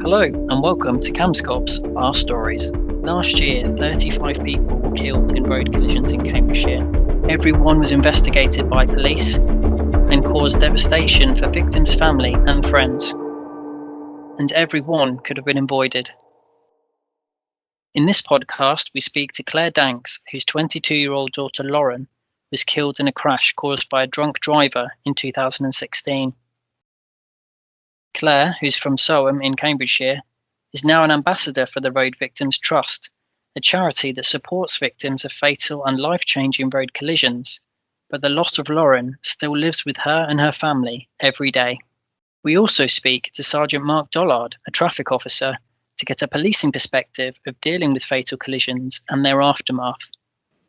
Hello and welcome to Camscop's Our Stories. Last year, 35 people were killed in road collisions in Cambridgeshire. Everyone was investigated by police and caused devastation for victims' family and friends. And everyone could have been avoided. In this podcast, we speak to Claire Danks, whose 22-year-old daughter Lauren was killed in a crash caused by a drunk driver in 2016. Claire, who's from Soham in Cambridgeshire, is now an ambassador for the Road Victims Trust, a charity that supports victims of fatal and life-changing road collisions. But the loss of Lauren still lives with her and her family every day. We also speak to Sergeant Mark Dollard, a traffic officer, to get a policing perspective of dealing with fatal collisions and their aftermath.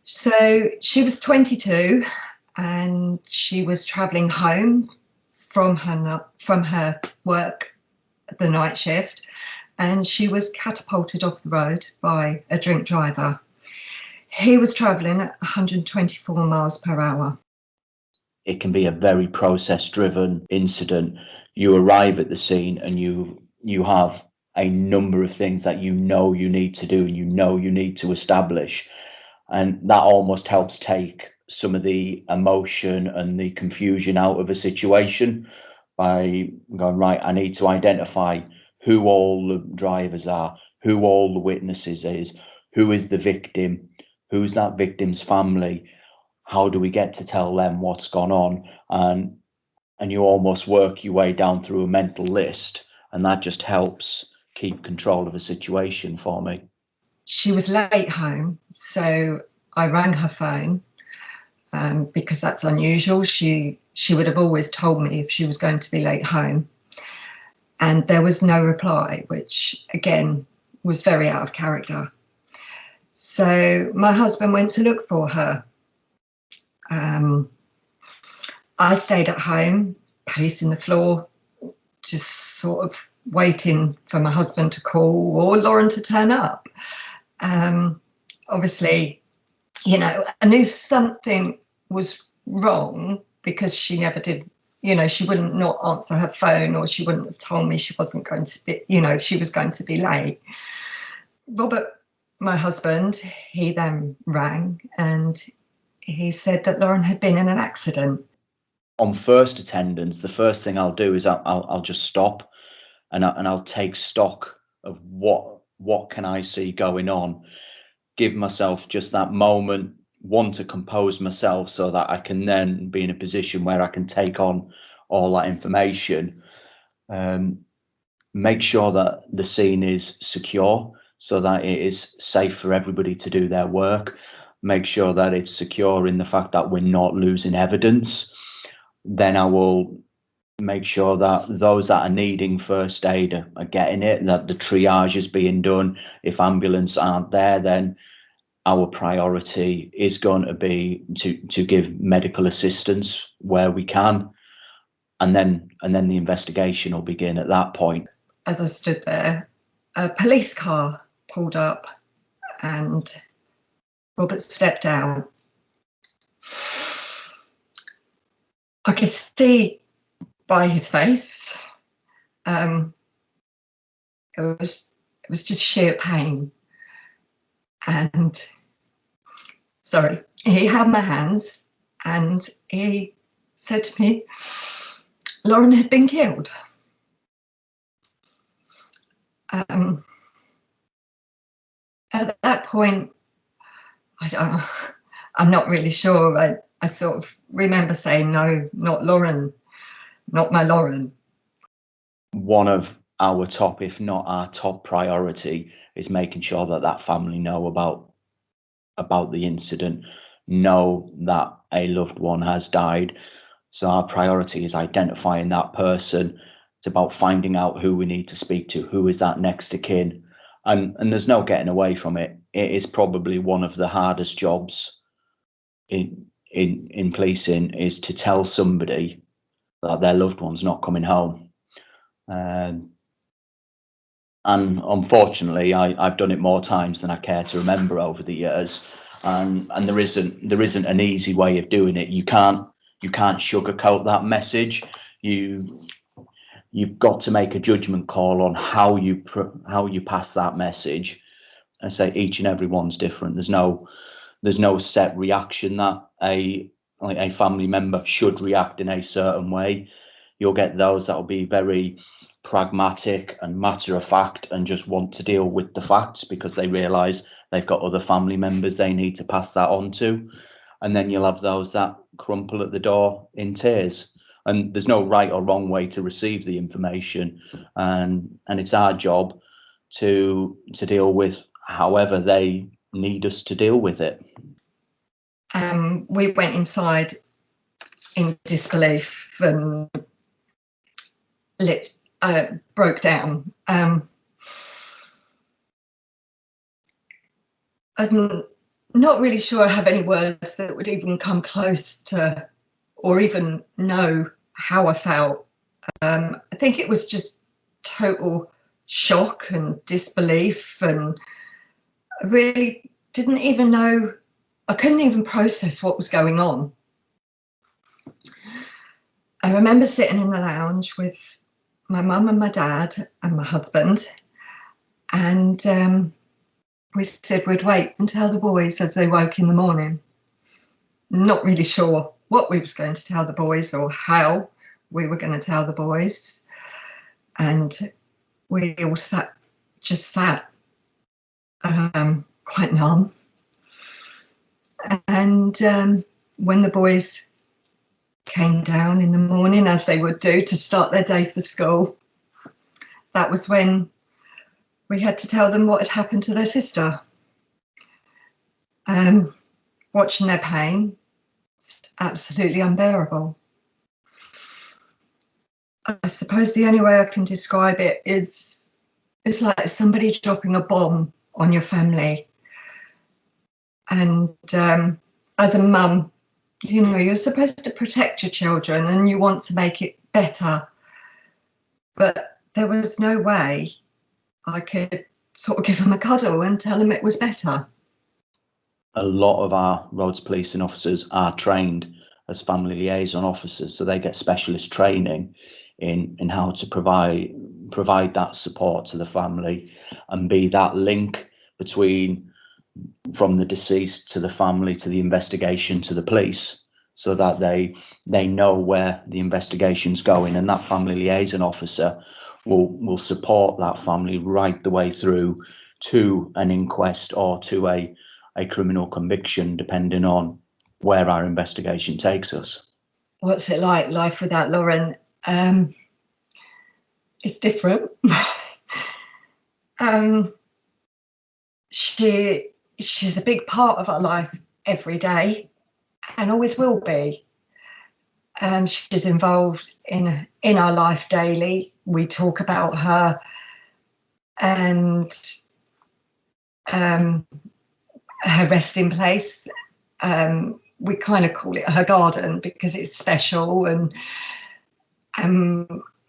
So she was 22 and she was travelling home from her work, the night shift, and she was catapulted off the road by a drink driver. He was travelling at 124 miles per hour. It can be a very process-driven incident. You arrive at the scene and you have a number of things that you need to do and you need to establish. And that almost helps take some of the emotion and the confusion out of a situation by going, right, I need to identify who all the drivers are, who all the witnesses is, who is the victim, who's that victim's family, how do we get to tell them what's gone on, and you almost work your way down through a mental list, and that just helps keep control of a situation for me. She was late home, so I rang her phone because that's unusual. She would have always told me if she was going to be late home, and there was no reply, which again was very out of character. So my husband went to look for her. I stayed at home, pacing the floor, just sort of waiting for my husband to call or Lauren to turn up. Obviously, I knew something was wrong because she never did, she wouldn't not answer her phone, or she wouldn't have told me she wasn't going to be, if she was going to be late. Robert, my husband, he then rang and he said that Lauren had been in an accident. On first attendance, the first thing I'll do is I'll just stop and I'll take stock of what can I see going on, give myself just that moment, to compose myself so that I can then be in a position where I can take on all that information, make sure that the scene is secure so that it is safe for everybody to do their work, make sure that it's secure in the fact that we're not losing evidence. Then I will make sure that those that are needing first aid are getting it, that the triage is being done. If ambulance aren't there, then our priority is going to be to give medical assistance where we can, and then the investigation will begin at that point. As I stood there, a police car pulled up and Robert stepped out. I could see by his face, it was just sheer pain. And he had my hands and he said to me, Lauren had been killed. At that point, I'm not really sure. I sort of remember saying, no, not Lauren, not my Lauren. One of our top, if not our top priority, is making sure that family know about the incident, know that a loved one has died. So our priority is identifying that person. It's about finding out who we need to speak to, who is that next of kin, and there's no getting away from it. It is probably one of the hardest jobs in policing, is to tell somebody that their loved one's not coming home. And unfortunately, I've done it more times than I care to remember over the years, and there isn't an easy way of doing it. You can't sugarcoat that message. You you've got to make a judgment call on how you pass that message. And say each and every one's different. There's no set reaction that a family member should react in a certain way. You'll get those that will be very pragmatic and matter of fact and just want to deal with the facts because they realise they've got other family members they need to pass that on to. And then you'll have those that crumple at the door in tears. And there's no right or wrong way to receive the information. And it's our job to deal with however they need us to deal with it. We went inside in disbelief and broke down. I'm not really sure I have any words that would even come close to or even know how I felt. I think it was just total shock and disbelief, and I really didn't even know, I couldn't even process what was going on. I remember sitting in the lounge with my mum and my dad and my husband, and we said we'd wait and tell the boys as they woke in the morning. Not really sure what we was going to tell the boys or how we were going to tell the boys. And we all sat quite numb. And when the boys came down in the morning, as they would do, to start their day for school, that was when we had to tell them what had happened to their sister. Watching their pain, it's absolutely unbearable. I suppose the only way I can describe it is it's like somebody dropping a bomb on your family. And as a mum, you know, you're supposed to protect your children and you want to make it better. But there was no way I could sort of give them a cuddle and tell them it was better. A lot of our roads policing officers are trained as family liaison officers, so they get specialist training in how to provide that support to the family and be that link between from the deceased to the family to the investigation to the police, so that they know where the investigation's going, and that family liaison officer will support that family right the way through to an inquest or to a criminal conviction, depending on where our investigation takes us. What's it like, life without Lauren? It's different. She's a big part of our life every day and always will be. She's involved in our life daily. We talk about her, and her resting place. We kind of call it her garden because it's special, and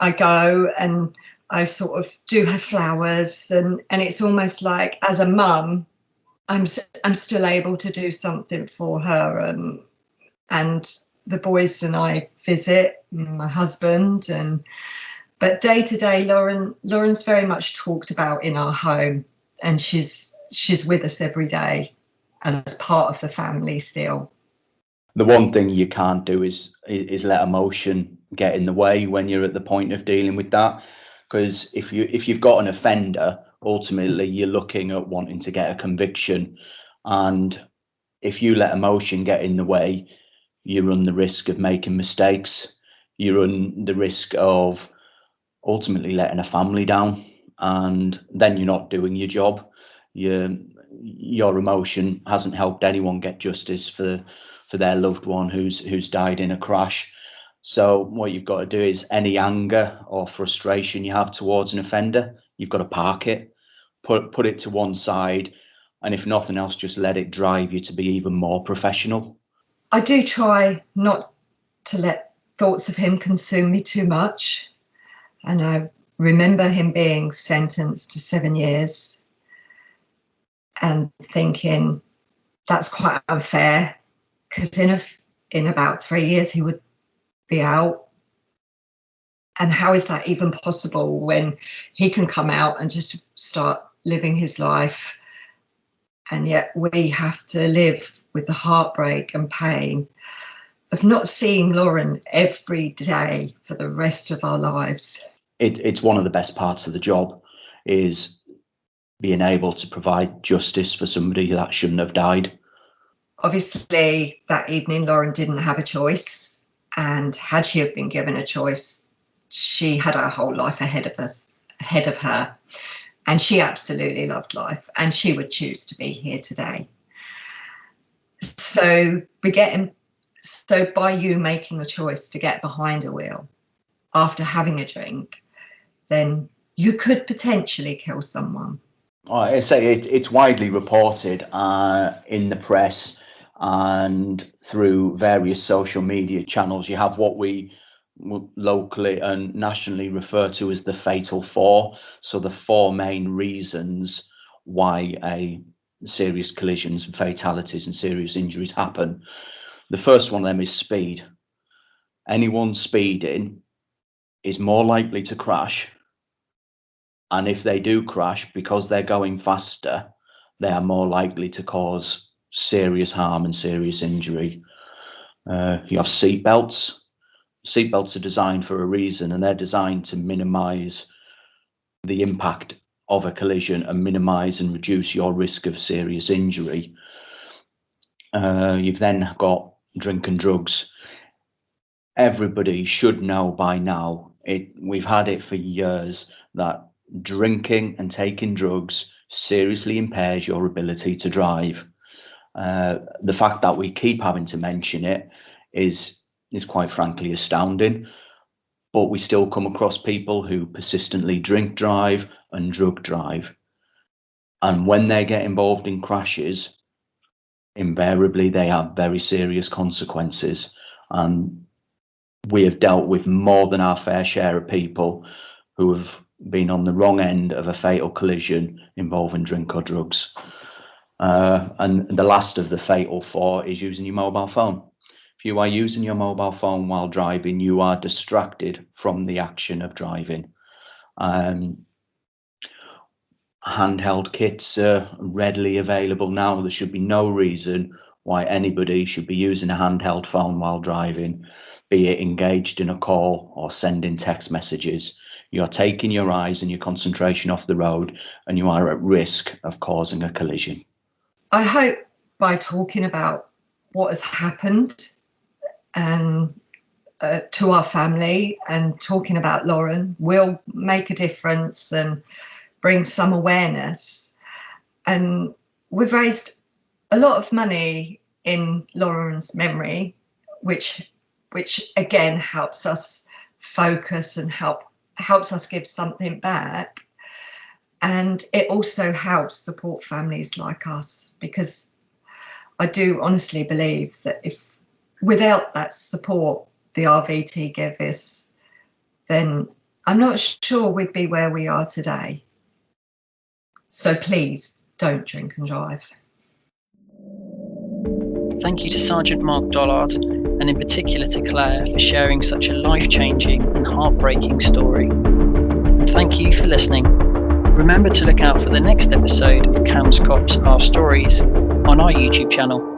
I go and I sort of do her flowers, and it's almost like as a mum I'm still able to do something for her, and the boys and I visit, my husband, but day to day Lauren's very much talked about in our home, and she's with us every day as part of the family still. The one thing you can't do is let emotion get in the way when you're at the point of dealing with that, because if you've got an offender, ultimately you're looking at wanting to get a conviction, and if you let emotion get in the way, you run the risk of making mistakes. You run the risk of ultimately letting a family down, and then you're not doing your job. Your emotion hasn't helped anyone get justice for their loved one who's died in a crash. So what you've got to do is any anger or frustration you have towards an offender, you've got to park it, put it to one side, and if nothing else, just let it drive you to be even more professional. I do try not to let thoughts of him consume me too much, and I remember him being sentenced to 7 years and thinking that's quite unfair, because in about 3 years he would be out. And how is that even possible when he can come out and just start living his life, and yet we have to live with the heartbreak and pain of not seeing Lauren every day for the rest of our lives? It's one of the best parts of the job, is being able to provide justice for somebody that shouldn't have died. Obviously, that evening, Lauren didn't have a choice. And had she have been given a choice, she had her whole life ahead of her. And she absolutely loved life, and she would choose to be here today. So by you making a choice to get behind a wheel after having a drink, then you could potentially kill someone. I say it's widely reported in the press and through various social media channels. You have what we locally and nationally refer to as the fatal four. So the four main reasons why serious collisions and fatalities and serious injuries happen. The first one of them is speed. Anyone speeding is more likely to crash. And if they do crash, because they're going faster, they are more likely to cause serious harm and serious injury. You have seatbelts. Seatbelts are designed for a reason, and they're designed to minimise the impact of a collision and minimise and reduce your risk of serious injury. You've then got drink and drugs. Everybody should know by now, we've had it for years, that drinking and taking drugs seriously impairs your ability to drive. The fact that we keep having to mention it is quite frankly astounding, but we still come across people who persistently drink drive and drug drive, and when they get involved in crashes, invariably they have very serious consequences. And we have dealt with more than our fair share of people who have been on the wrong end of a fatal collision involving drink or drugs. And the last of the fatal four is using your mobile phone. If you are using your mobile phone while driving, you are distracted from the action of driving. Handheld kits are readily available now. There should be no reason why anybody should be using a handheld phone while driving, be it engaged in a call or sending text messages. You're taking your eyes and your concentration off the road, and you are at risk of causing a collision. I hope by talking about what has happened and to our family, and talking about Lauren, will make a difference and bring some awareness. And we've raised a lot of money in Lauren's memory, which again helps us focus and helps us give something back. And it also helps support families like us, because I do honestly believe that if without that support the RVT give us, then I'm not sure we'd be where we are today. So please don't drink and drive. Thank you to Sergeant Mark Dollard, and in particular to Claire, for sharing such a life-changing and heartbreaking story. Thank you for listening. Remember to look out for the next episode of Cam's Cops Our Stories on our YouTube channel.